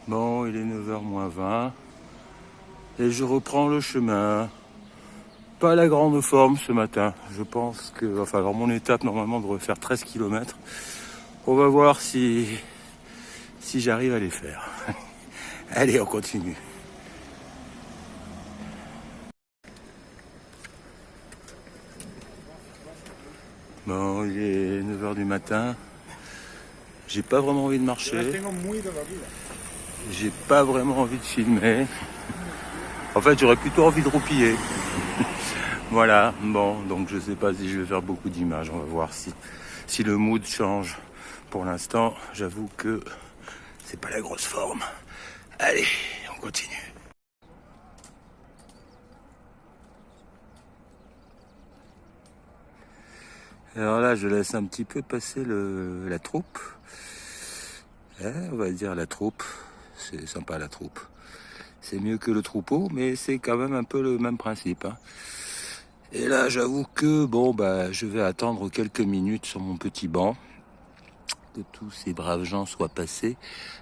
Bon, il est 9h moins 20 et je reprends le chemin. Pas la grande forme ce matin. Je pense que, alors mon étape normalement devrait faire 13 km. On va voir si j'arrive à les faire. Allez, on continue. Bon, il est 9h du matin. J'ai pas vraiment envie de marcher. J'ai pas vraiment envie de filmer. En fait, j'aurais plutôt envie de roupiller. Voilà, bon, donc je sais pas si je vais faire beaucoup d'images. On va voir si le mood change. Pour l'instant, j'avoue que c'est pas la grosse forme. Allez, on continue. Alors là, je laisse un petit peu passer la troupe. On va dire la troupe. C'est sympa la troupe. C'est mieux que le troupeau, mais c'est quand même un peu le même principe. Hein. Et là, j'avoue que bon, je vais attendre quelques minutes sur mon petit banc que tous ces braves gens soient passés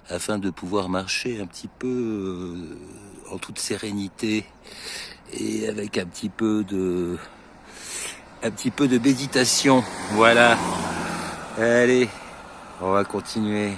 afin de pouvoir marcher un petit peu en toute sérénité et avec un petit peu de méditation. Voilà. Allez, on va continuer.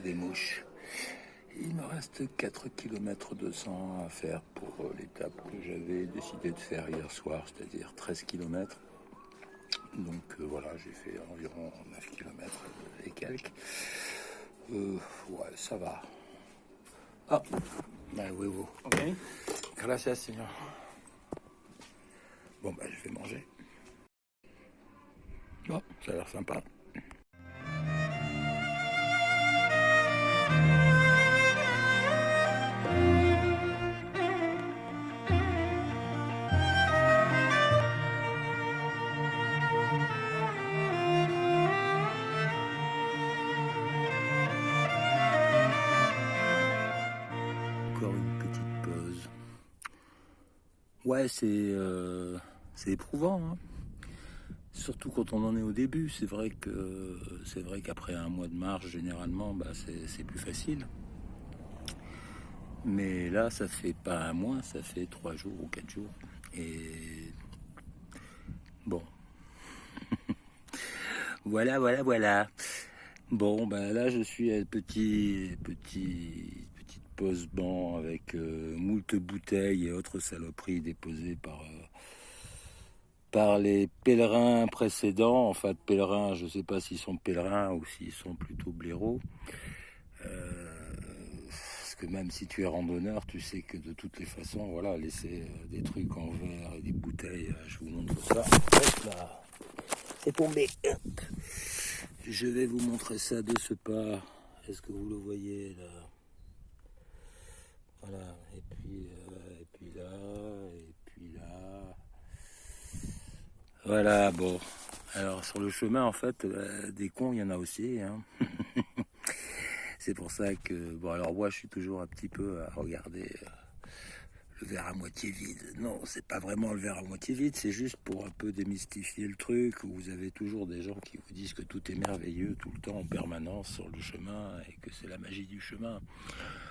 Des mouches. Il me reste 4 km 200 à faire pour l'étape que j'avais décidé de faire hier soir, c'est-à-dire 13 km. Donc voilà, j'ai fait environ 9 km et quelques. Ouais, ça va. Ah, oui, oui. Ok. Gracias, señor. Bon, je vais manger. Bon, ça a l'air sympa. Encore une petite pause. Ouais, c'est éprouvant, hein. Surtout quand on en est au début. C'est vrai qu'après un mois de marche, généralement, c'est plus facile. Mais là, ça fait pas un mois, ça fait 3 jours ou 4 jours. Et bon, voilà. Bon, là, je suis à petite pause banc avec moult bouteilles et autres saloperies déposées par les pèlerins précédents. Enfin, pèlerins, je ne sais pas s'ils sont pèlerins ou s'ils sont plutôt blaireaux. Parce que même si tu es randonneur, tu sais que de toutes les façons, voilà, laisser des trucs en verre et des bouteilles, je vous montre ça. Hop là, c'est tombé. Je vais vous montrer ça de ce pas. Est-ce que vous le voyez là? Voilà, et puis là, et puis là. Voilà, bon. Alors sur le chemin, en fait, des cons, il y en a aussi. Hein. C'est pour ça que, bon, alors moi, je suis toujours un petit peu à regarder le verre à moitié vide. Non, c'est pas vraiment le verre à moitié vide, c'est juste pour un peu démystifier le truc, où vous avez toujours des gens qui vous disent que tout est merveilleux tout le temps, en permanence, sur le chemin, et que c'est la magie du chemin.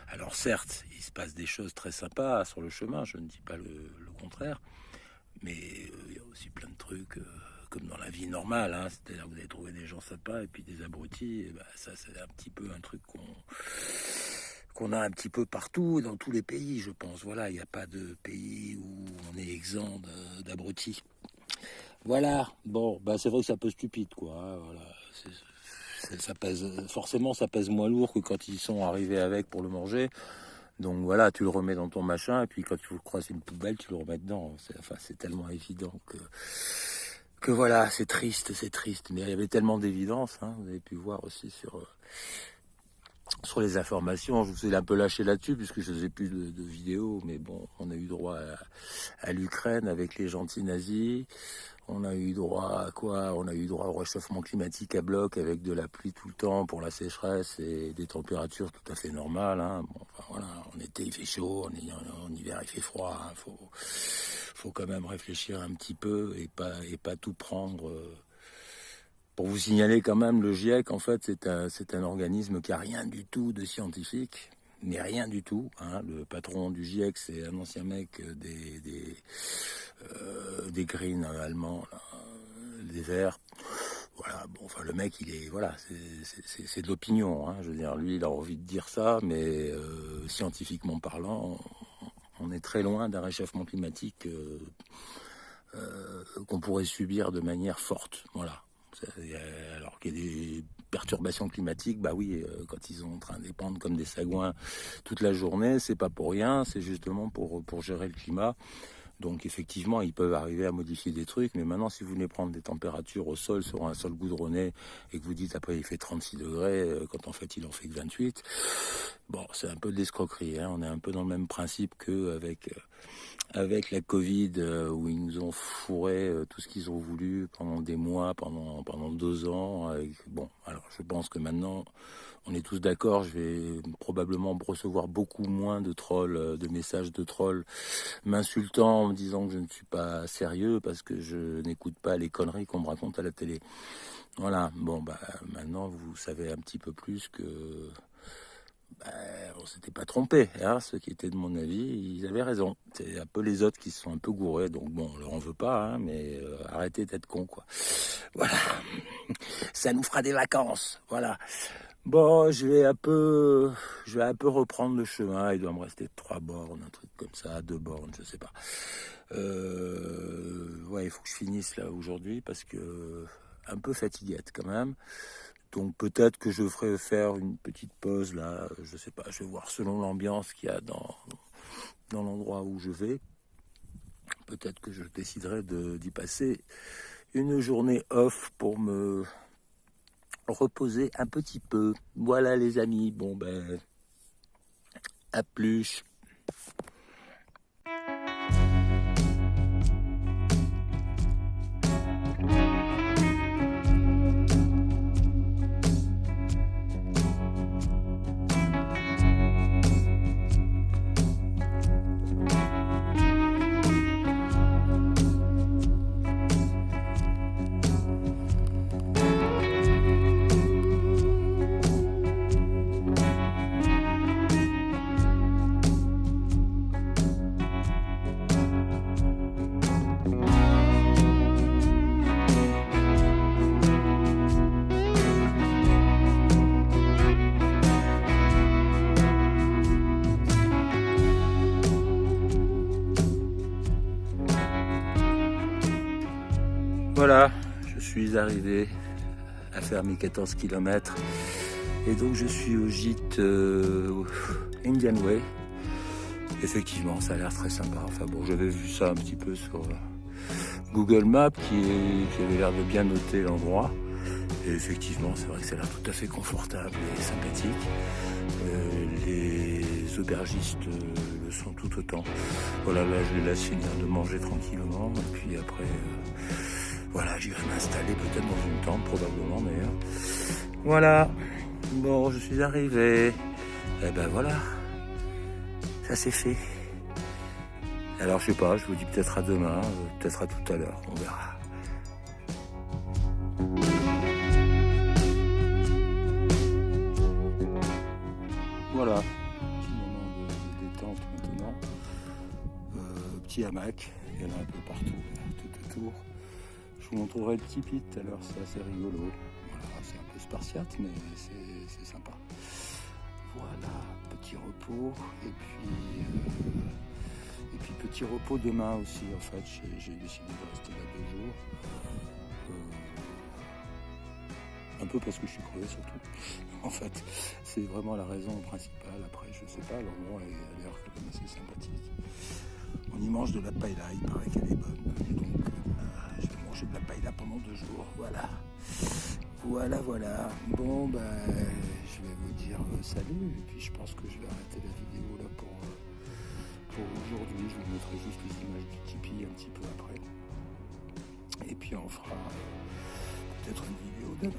Alors certes, il se passe des choses très sympas sur le chemin, je ne dis pas le contraire, mais il y a aussi plein de trucs... comme dans la vie normale, hein, c'est-à-dire que vous allez trouver des gens sympas et puis des abrutis, et ça c'est un petit peu un truc qu'on a un petit peu partout, dans tous les pays, je pense. Voilà, il n'y a pas de pays où on est exempt d'abrutis. Voilà, bon, c'est vrai que c'est un peu stupide, quoi. Hein, voilà, ça pèse, forcément ça pèse moins lourd que quand ils sont arrivés avec pour le manger. Donc voilà, tu le remets dans ton machin, et puis quand tu croises une poubelle, tu le remets dedans. C'est tellement évident que voilà, c'est triste. Mais il y avait tellement d'évidence, hein, vous avez pu voir aussi sur les informations. Je vous ai un peu lâché là-dessus, puisque je ne faisais plus de vidéos, mais bon, on a eu droit à l'Ukraine avec les gentils nazis. On a eu droit à quoi? On a eu droit au réchauffement climatique à bloc avec de la pluie tout le temps pour la sécheresse et des températures tout à fait normales. Hein. Bon, enfin, voilà, en été il fait chaud, en hiver il fait froid. Hein. Faut quand même réfléchir un petit peu et pas tout prendre. Pour vous signaler quand même, le GIEC en fait c'est un organisme qui a rien du tout de scientifique. Mais rien du tout. Hein. Le patron du GIEC, c'est un ancien mec des Greens allemands, là, des Verts. Voilà, bon, enfin le mec, il est, voilà, c'est de l'opinion. Hein. Je veux dire, lui, il a envie de dire ça, mais scientifiquement parlant, on est très loin d'un réchauffement climatique qu'on pourrait subir de manière forte. Voilà. Alors qu'il y a des perturbations climatiques, bah oui, quand ils sont en train de dépendre comme des sagouins toute la journée, c'est pas pour rien, c'est justement pour gérer le climat. Donc effectivement, ils peuvent arriver à modifier des trucs, mais maintenant, si vous voulez prendre des températures au sol, sur un sol goudronné, et que vous dites après il fait 36 degrés, quand en fait il en fait que 28, bon, c'est un peu de l'escroquerie. Hein. On est un peu dans le même principe qu'avec la Covid, où ils nous ont fourré tout ce qu'ils ont voulu pendant des mois, pendant 2 ans. Bon, alors je pense que maintenant, on est tous d'accord, je vais probablement recevoir beaucoup moins de trolls, de messages de trolls m'insultant en me disant que je ne suis pas sérieux parce que je n'écoute pas les conneries qu'on me raconte à la télé. Voilà, bon, bah maintenant vous savez un petit peu plus que on s'était pas trompé, hein. Ceux qui étaient de mon avis, ils avaient raison. C'est un peu les autres qui se sont un peu gourés, donc bon, on leur en veut pas, hein, mais arrêtez d'être cons, quoi. Voilà, ça nous fera des vacances, voilà. Bon, je vais un peu reprendre le chemin. Il doit me rester 3 bornes, un truc comme ça, 2 bornes, je sais pas. Ouais, il faut que je finisse là aujourd'hui parce que un peu fatiguette quand même. Donc peut-être que je ferai faire une petite pause là, je sais pas, je vais voir selon l'ambiance qu'il y a dans l'endroit où je vais. Peut-être que je déciderai d'y passer une journée off pour me reposer un petit peu. Voilà les amis, bon ben, à plus. Voilà, je suis arrivé à faire mes 14 km et donc je suis au gîte Indian Way. Effectivement, ça a l'air très sympa. Enfin bon, j'avais vu ça un petit peu sur Google Maps qui avait l'air de bien noter l'endroit. Et effectivement, c'est vrai que ça a l'air tout à fait confortable et sympathique. Les aubergistes le sont tout autant. Voilà, là je les laisse finir de manger tranquillement et puis après... voilà, j'irai m'installer peut-être dans une tente, probablement d'ailleurs. Voilà, bon, je suis arrivé. Et ben voilà, ça c'est fait. Alors je sais pas, je vous dis peut-être à demain, peut-être à tout à l'heure, on verra. Voilà, petit moment de détente maintenant. Petit hamac, il y en a un peu partout, là, tout autour. Je vous montrerai le tipi tout à l'heure, c'est assez rigolo. Voilà, c'est un peu spartiate, mais c'est sympa. Voilà, petit repos. Et puis petit repos demain aussi, en fait. J'ai décidé de rester là 2 jours. Un peu parce que je suis crevé surtout. En fait, c'est vraiment la raison principale. Après, je sais pas, l'endroit a l'air quand même assez sympathique. On y mange de la paella, il paraît qu'elle est bonne. Donc, je vais manger de la paella pendant 2 jours. Voilà. Voilà. Bon, je vais vous dire salut. Et puis, je pense que je vais arrêter la vidéo là pour aujourd'hui. Je vous mettrai juste les images du Tipeee un petit peu après. Et puis, on fera peut-être une vidéo demain.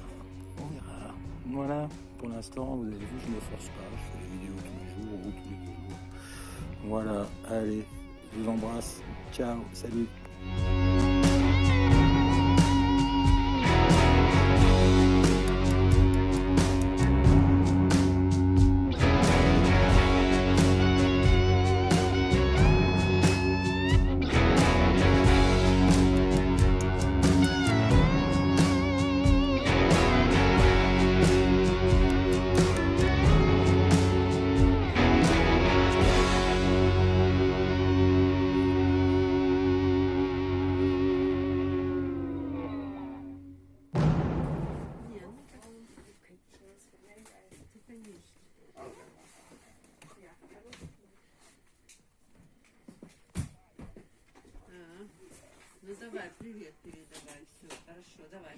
On verra. Voilà. Pour l'instant, vous avez vu, je ne me force pas. Je fais des vidéos tous les jours ou tous les 2 jours. Voilà. Allez. Je vous embrasse. Ciao. Salut. Ну давай, привет передавай, все, хорошо, давай.